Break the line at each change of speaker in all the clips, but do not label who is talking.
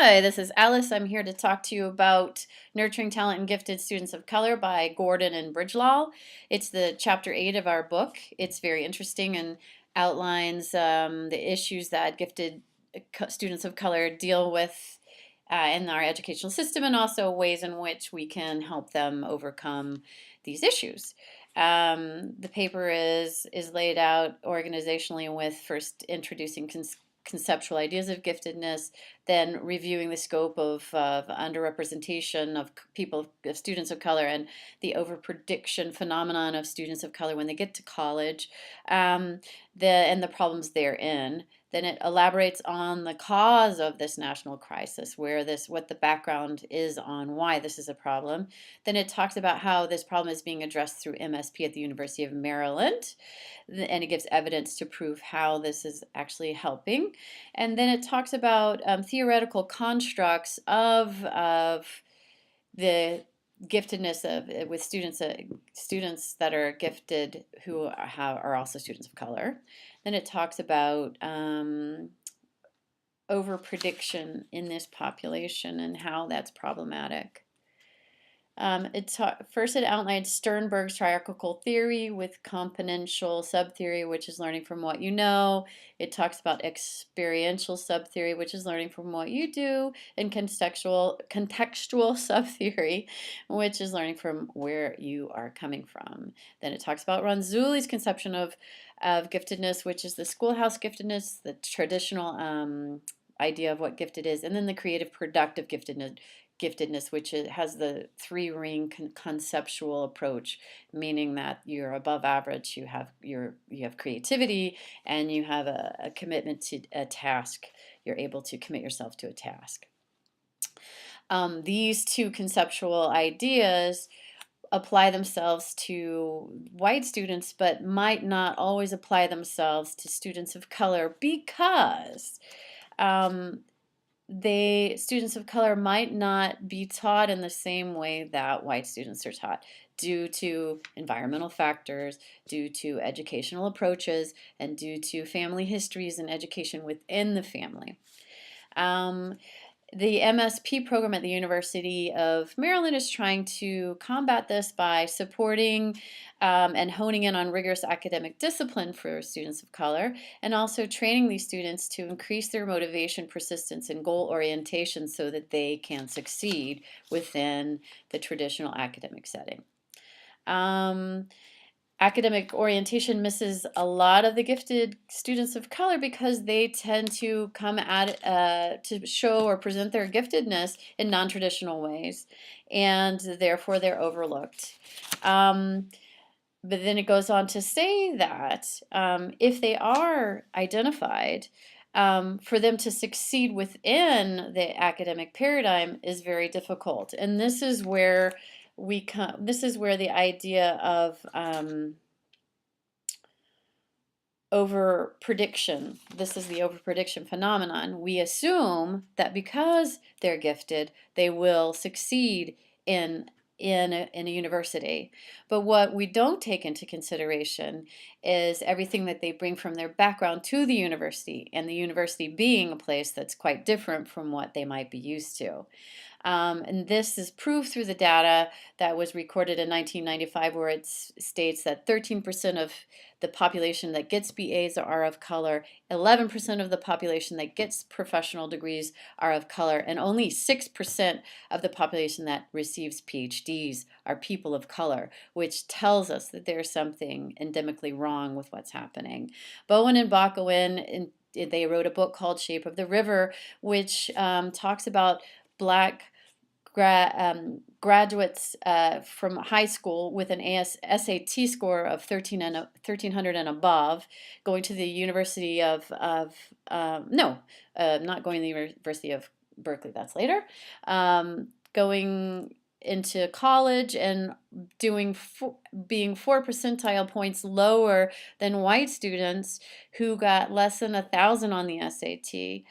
Hi, this is Alice. I'm here to talk to you about Nurturing Talent and Gifted Students of Color by Gordon and Bridgelaw. It's the chapter 8 of our book. It's very interesting and outlines the issues that gifted students of color deal with in our educational system, and also ways in which we can help them overcome these issues. The paper is laid out organizationally with first introducing conceptual ideas of giftedness, then reviewing the scope of underrepresentation of of students of color, and the overprediction phenomenon of students of color when they get to college, and the problems therein. Then it elaborates on the cause of this national crisis, what the background is on why this is a problem. Then it talks about how this problem is being addressed through MSP at the University of Maryland, and it gives evidence to prove how this is actually helping. And then it talks about theoretical constructs of the giftedness of with students that are gifted who are also students of color. Then it talks about overprediction in this population and how that's problematic. First, it outlined Sternberg's hierarchical theory with componential subtheory, which is learning from what you know. It talks about experiential subtheory, which is learning from what you do, and contextual subtheory, which is learning from where you are coming from. Then it talks about Ronzulli's conception of giftedness, which is the schoolhouse giftedness, the traditional idea of what gifted is, and then the creative productive giftedness, which has the three-ring conceptual approach, meaning that you're above average, you have creativity, and you have a commitment to a task. You're able to commit yourself to a task. These two conceptual ideas apply themselves to white students, but might not always apply themselves to students of color because students of color might not be taught in the same way that white students are taught due to environmental factors, due to educational approaches, and due to family histories and education within the family. The MSP program at the University of Maryland is trying to combat this by supporting and honing in on rigorous academic discipline for students of color, and also training these students to increase their motivation, persistence, and goal orientation so that they can succeed within the traditional academic setting. Academic orientation misses a lot of the gifted students of color because they tend to come at to show or present their giftedness in non-traditional ways, and therefore they're overlooked. But then it goes on to say that if they are identified, for them to succeed within the academic paradigm is very difficult, and this is where the idea of over prediction. This is the over prediction phenomenon. We assume that because they're gifted, they will succeed in a university. But what we don't take into consideration is everything that they bring from their background to the university, and the university being a place that's quite different from what they might be used to. And this is proved through the data that was recorded in 1995, where it states that 13% of the population that gets BAs are of color, 11% of the population that gets professional degrees are of color, and only 6% of the population that receives PhDs are people of color, which tells us that there's something endemically wrong with what's happening. Bowen and Bachowin, they wrote a book called Shape of the River, which talks about Black graduates from high school with an SAT score of 1300 and above going to the University of not going to the University of Berkeley, that's later, going into college and being 4 percentile points lower than white students who got less than 1,000 on the SAT,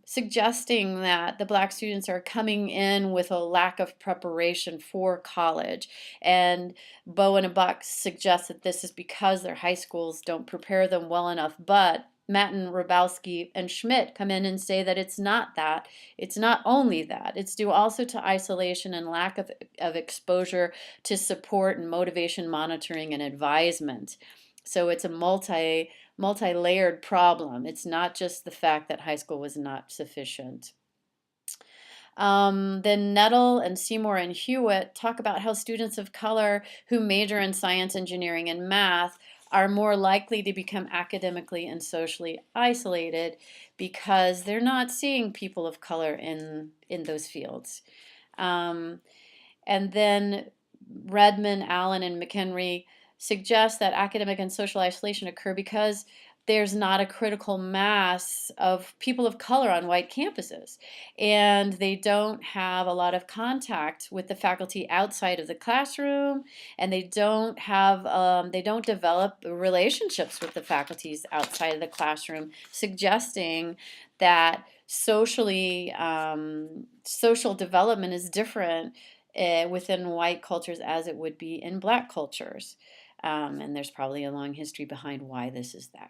suggesting that the Black students are coming in with a lack of preparation for college. And Bowen and Bach suggest that this is because their high schools don't prepare them well enough, but Matten, Rabowski, and Schmidt come in and say that it's not that. It's not only that. It's due also to isolation and lack of exposure to support and motivation monitoring and advisement. So it's a multi-layered problem. It's not just the fact that high school was not sufficient. Then Nettle and Seymour and Hewitt talk about how students of color who major in science, engineering, and math are more likely to become academically and socially isolated because they're not seeing people of color in those fields. And then Redmond, Allen, and McHenry suggest that academic and social isolation occur because there's not a critical mass of people of color on white campuses, and they don't have a lot of contact with the faculty outside of the classroom, and they don't develop relationships with the faculties outside of the classroom, suggesting that social development is different within white cultures as it would be in black cultures. And there's probably a long history behind why this is the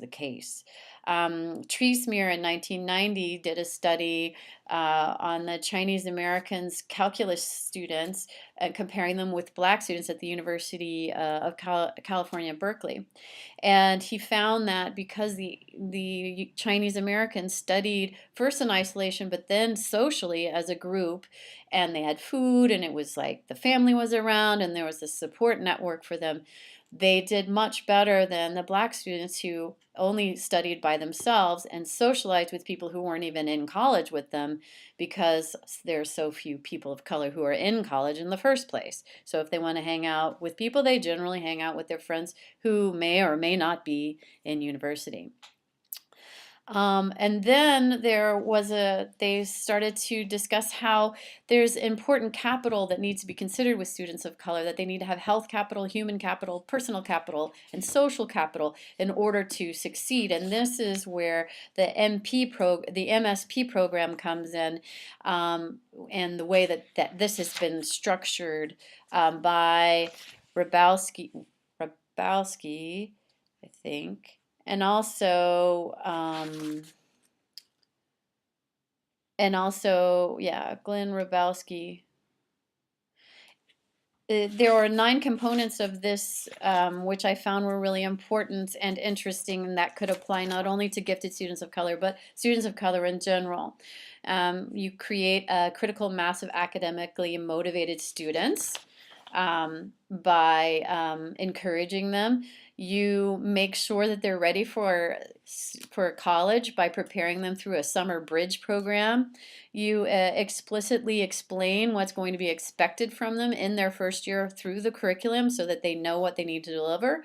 case. Treesmere in 1990 did a study on the Chinese Americans calculus students, comparing them with black students at the University of California, Berkeley. And he found that because the Chinese Americans studied first in isolation, but then socially as a group, and they had food, and it was like the family was around, and there was a support network for them, they did much better than the black students who only studied by themselves and socialized with people who weren't even in college with them, because there are so few people of color who are in college in the first place. So if they want to hang out with people, they generally hang out with their friends who may or may not be in university. And then they started to discuss how there's important capital that needs to be considered with students of color, that they need to have health capital, human capital, personal capital, and social capital in order to succeed. And this is where the MSP program comes in, and the way that this has been structured by Rabowski, I think. And also, yeah, Glenn Rabowski. There are 9 components of this, which I found were really important and interesting, and that could apply not only to gifted students of color, but students of color in general. You create a critical mass of academically motivated students by encouraging them. You make sure that they're ready for college by preparing them through a summer bridge program. You explicitly explain what's going to be expected from them in their first year through the curriculum so that they know what they need to deliver.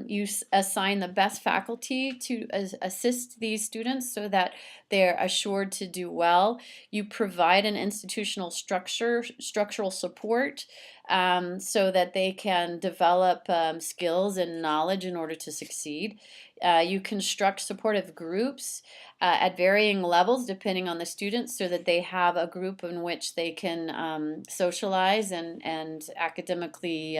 You assign the best faculty to assist these students so that they're assured to do well. You provide an institutional structural support so that they can develop skills and knowledge in order to succeed. You construct supportive groups at varying levels depending on the students so that they have a group in which they can socialize and academically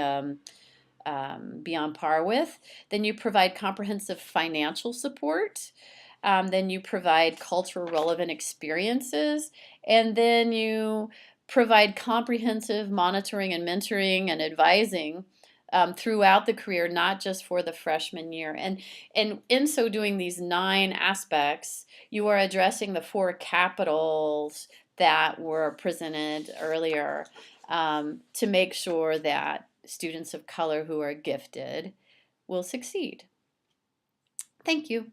be on par with. Then you provide comprehensive financial support. Then you provide culture relevant experiences. And then you provide comprehensive monitoring and mentoring and advising throughout the career, not just for the freshman year. And in so doing these 9 aspects, you are addressing the 4 capitals that were presented earlier to make sure that students of color who are gifted will succeed. Thank you.